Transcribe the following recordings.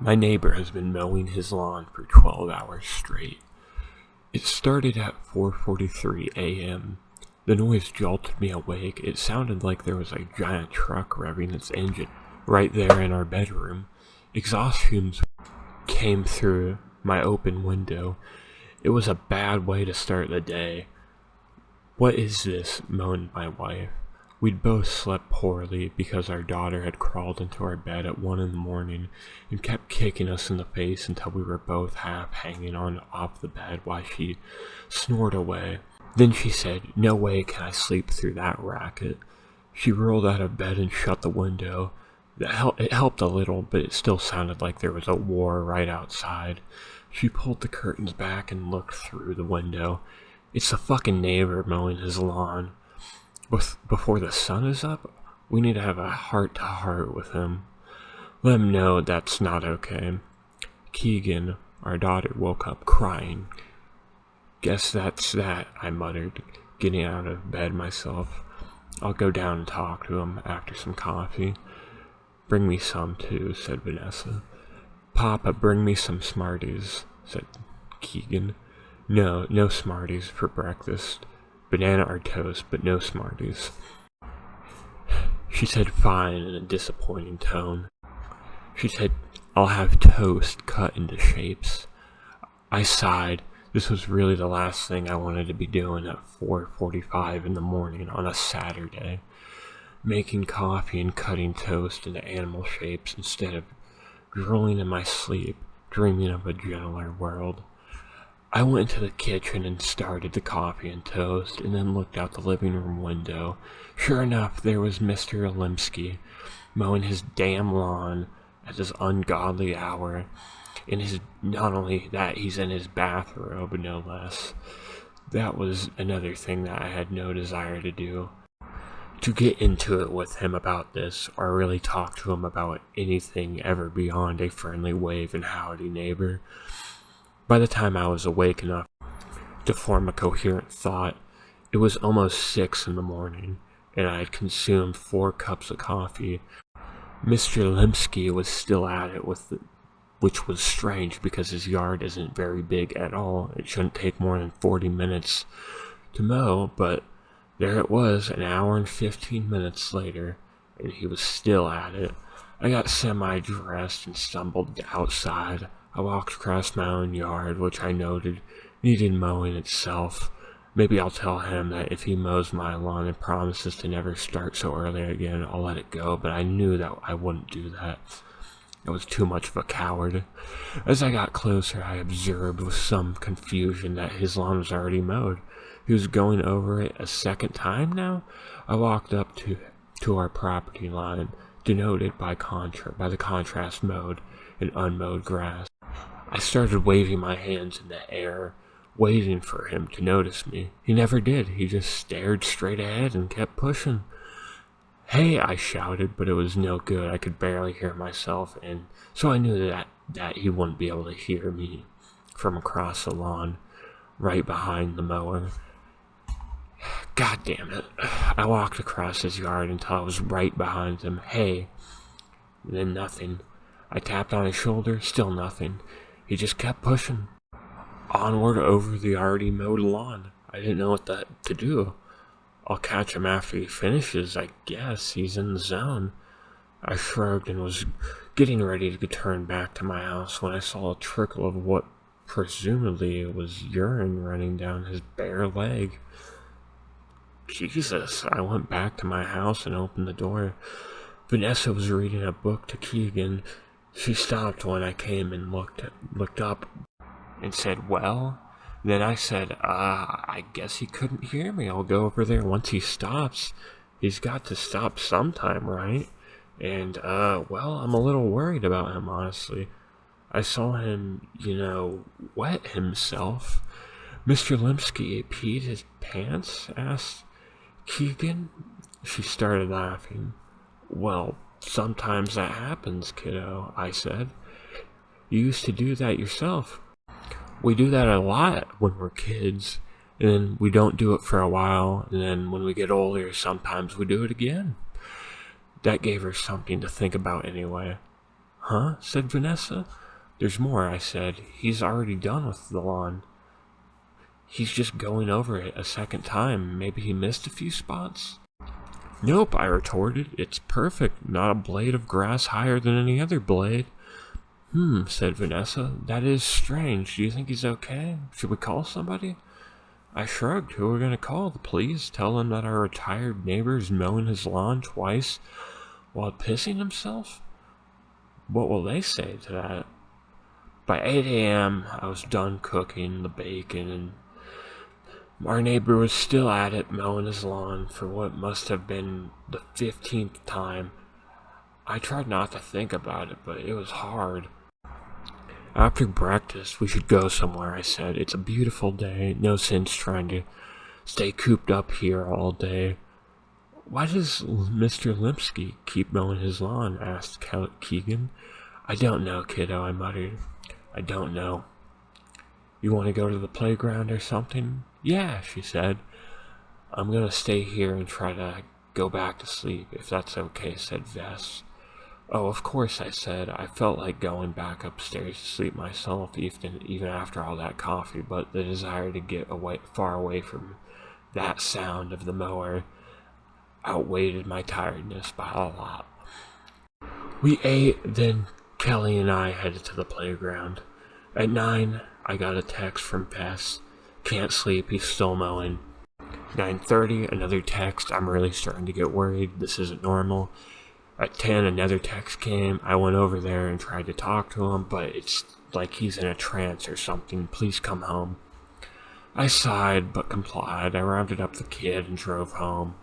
My neighbor has been mowing his lawn for 12 hours straight. It started at 4:43 a.m. The noise jolted me awake. It sounded like there was a giant truck revving its engine right there in our bedroom. Exhaust fumes came through my open window. It was a bad way to start the day. "What is this?" moaned my wife. We'd both slept poorly because our daughter had crawled into our bed at 1 in the morning and kept kicking us in the face until we were both half hanging on off the bed while she snored away. Then she said, "No way can I sleep through that racket." She rolled out of bed and shut the window. It helped a little, but it still sounded like there was a war right outside. She pulled the curtains back and looked through the window. "It's the fucking neighbor mowing his lawn. Before the sun is up, we need to have a heart-to-heart with him. Let him know that's not okay." Keegan, our daughter, woke up crying. "Guess that's that," I muttered, getting out of bed myself. "I'll go down and talk to him after some coffee." "Bring me some too," said Vanessa. "Papa, bring me some Smarties," said Keegan. No Smarties for breakfast. Banana or toast, but no Smarties." She said fine in a disappointing tone. She said, "I'll have toast cut into shapes." I sighed. This was really the last thing I wanted to be doing at 4:45 in the morning on a Saturday. Making coffee and cutting toast into animal shapes instead of drooling in my sleep, dreaming of a gentler world. I went to the kitchen and started the coffee and toast, and then looked out the living room window. Sure enough, there was Mr. Olimsky, mowing his damn lawn at this ungodly hour. Not only that, he's in his bathrobe, no less. That was another thing that I had no desire to do. To get into it with him about this, or really talk to him about anything ever beyond a friendly wave and howdy neighbor. By the time I was awake enough to form a coherent thought, it was almost 6 in the morning, and I had consumed 4 cups of coffee. Mr. Limsky was still at it, which was strange because his yard isn't very big at all. It shouldn't take more than 40 minutes to mow, but there it was, an hour and 15 minutes later, and he was still at it. I got semi-dressed and stumbled outside. I walked across my own yard, which I noted needed mowing itself. Maybe I'll tell him that if he mows my lawn and promises to never start so early again, I'll let it go, but I knew that I wouldn't do that. I was too much of a coward. As I got closer, I observed with some confusion that his lawn was already mowed. He was going over it a second time now. I walked up to our property line, denoted by the contrast mowed and unmowed grass. I started waving my hands in the air, waiting for him to notice me. He never did. He just stared straight ahead and kept pushing. "Hey," I shouted, but it was no good. I could barely hear myself, and so I knew that he wouldn't be able to hear me from across the lawn, right behind the mower. God damn it. I walked across his yard until I was right behind him. "Hey." Then nothing. I tapped on his shoulder, still nothing. He just kept pushing. Onward over the already mowed lawn. I didn't know what to do. "I'll catch him after he finishes, I guess. He's in the zone." I shrugged and was getting ready to turn back to my house when I saw a trickle of what presumably was urine running down his bare leg. Jesus, I went back to my house and opened the door. Vanessa was reading a book to Keegan. She stopped when I came and looked up and said, "Well?" Then I said, I guess he couldn't hear me. I'll go over there once he stops. He's got to stop sometime, right?" And, well, I'm a little worried about him, honestly. I saw him, wet himself. "Mr. Limsky peed his pants?" asked Keegan. She started laughing. "Well, sometimes that happens, kiddo," I said. "You used to do that yourself." "We do that a lot when we're kids, and then we don't do it for a while, and then when we get older, sometimes we do it again." That gave her something to think about anyway. Huh? Said Vanessa. There's more, I said. He's already done with the lawn. He's just going over it a second time. Maybe he missed a few spots? Nope, I retorted. It's perfect. Not a blade of grass higher than any other blade. Said Vanessa. That is strange. Do you think he's okay? Should we call somebody? I shrugged. Who are we going to call? The police? Tell him that our retired neighbor is mowing his lawn twice while pissing himself? What will they say to that? By 8 a.m., I was done cooking the bacon, and our neighbor was still at it, mowing his lawn for what must have been the 15th time. I tried not to think about it, but it was hard. After breakfast, we should go somewhere, I said. It's a beautiful day. No sense trying to stay cooped up here all day. Why does Mr. Limpsky keep mowing his lawn? Asked Keegan. I don't know, kiddo, I muttered. I don't know. You want to go to the playground or something? Yeah, she said. I'm going to stay here and try to go back to sleep, if that's okay, said Vess. Oh, of course, I said. I felt like going back upstairs to sleep myself, even after all that coffee, but the desire to get far away from that sound of the mower outweighed my tiredness by a lot. We ate, then Kelly and I headed to the playground. At 9, I got a text from Vess. Can't sleep, he's still mowing. 9:30, another text. I'm really starting to get worried. This isn't normal. At 10, another text came. I went over there and tried to talk to him, but it's like he's in a trance or something. Please come home. I sighed, but complied. I rounded up the kid and drove home.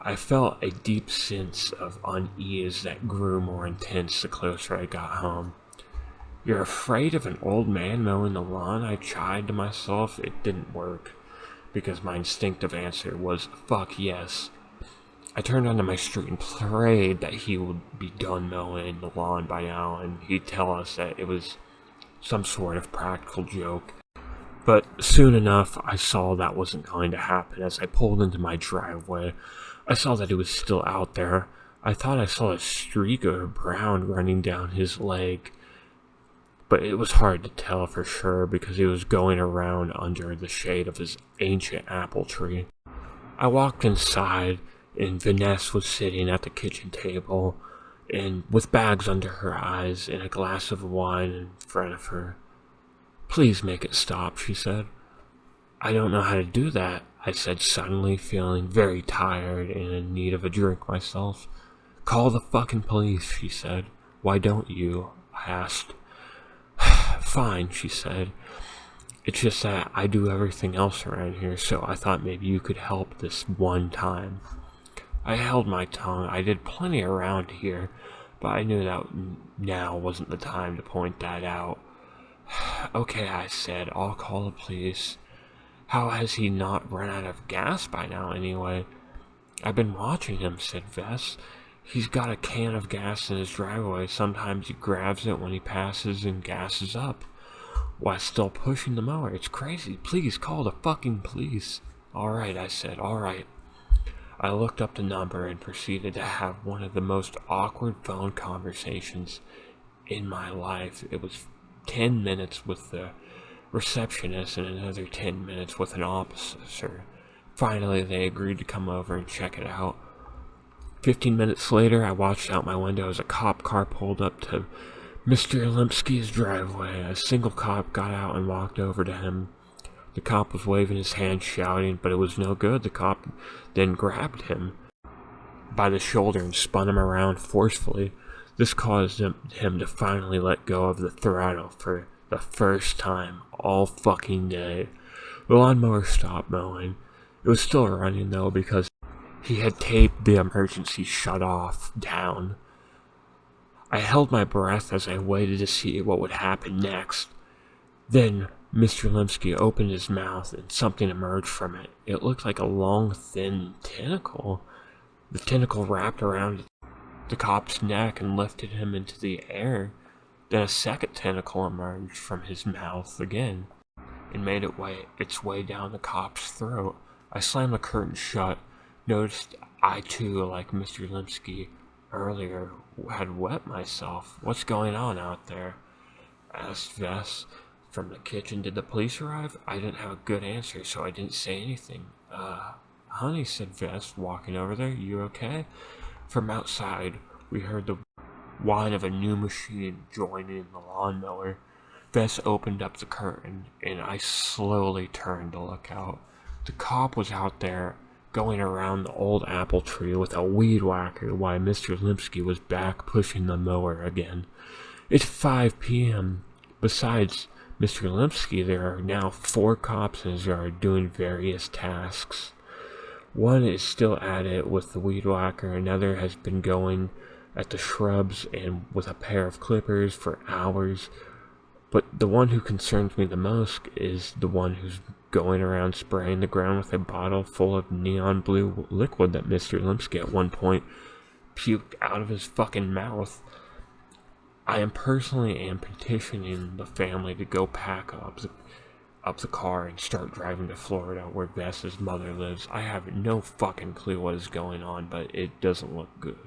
I felt a deep sense of unease that grew more intense the closer I got home. You're afraid of an old man mowing the lawn? I chided to myself. It didn't work, because my instinctive answer was, fuck yes. I turned onto my street and prayed that he would be done mowing the lawn by now, and he'd tell us that it was some sort of practical joke. But soon enough, I saw that wasn't going to happen. As I pulled into my driveway, I saw that he was still out there. I thought I saw a streak of brown running down his leg, but it was hard to tell for sure because he was going around under the shade of his ancient apple tree. I walked inside, and Vanessa was sitting at the kitchen table, and with bags under her eyes and a glass of wine in front of her. Please make it stop, she said. I don't know how to do that, I said suddenly, feeling very tired and in need of a drink myself. Call the fucking police, she said. Why don't you? I asked. Fine, she said. It's just that I do everything else around here, so I thought maybe you could help this one time. I held my tongue. I did plenty around here, but I knew that now wasn't the time to point that out. Okay, I said, I'll call the police. How has he not run out of gas by now, anyway? I've been watching him, said Vess. He's got a can of gas in his driveway. Sometimes he grabs it when he passes and gasses up, while still pushing the mower. It's crazy. Please call the fucking police. Alright, I said, alright. I looked up the number and proceeded to have one of the most awkward phone conversations in my life. It was 10 minutes with the receptionist and another 10 minutes with an officer. Finally, they agreed to come over and check it out. 15 minutes later, I watched out my window as a cop car pulled up to Mr. Limpsky's driveway. A single cop got out and walked over to him. The cop was waving his hand, shouting, but it was no good. The cop then grabbed him by the shoulder and spun him around forcefully. This caused him to finally let go of the throttle for the first time all fucking day. The lawnmower stopped mowing. It was still running though because he had taped the emergency shut-off down. I held my breath as I waited to see what would happen next. Then Mr. Limpsky opened his mouth and something emerged from it. It looked like a long, thin tentacle. The tentacle wrapped around the cop's neck and lifted him into the air. Then a second tentacle emerged from his mouth again and made its way down the cop's throat. I slammed the curtain shut, noticed I too, like Mr. Limpsky, earlier had wet myself. What's going on out there? Asked Vess from the kitchen. Did the police arrive? I didn't have a good answer, so I didn't say anything. Honey, said Vess, walking over there. You okay? From outside, we heard the whine of a new machine joining the lawnmower. Vess opened up the curtain, and I slowly turned to look out. The cop was out there, going around the old apple tree with a weed whacker while Mr. Limpsky was back pushing the mower again. It's 5 p.m. Besides Mr. Limpsky, there are now 4 cops in his yard doing various tasks. One is still at it with the weed whacker, another has been going at the shrubs and with a pair of clippers for hours. But the one who concerns me the most is the one who's going around spraying the ground with a bottle full of neon blue liquid that Mr. Limpsky at one point puked out of his fucking mouth. I am personally petitioning the family to go pack up the car and start driving to Florida where Vess's mother lives. I have no fucking clue what is going on, but it doesn't look good.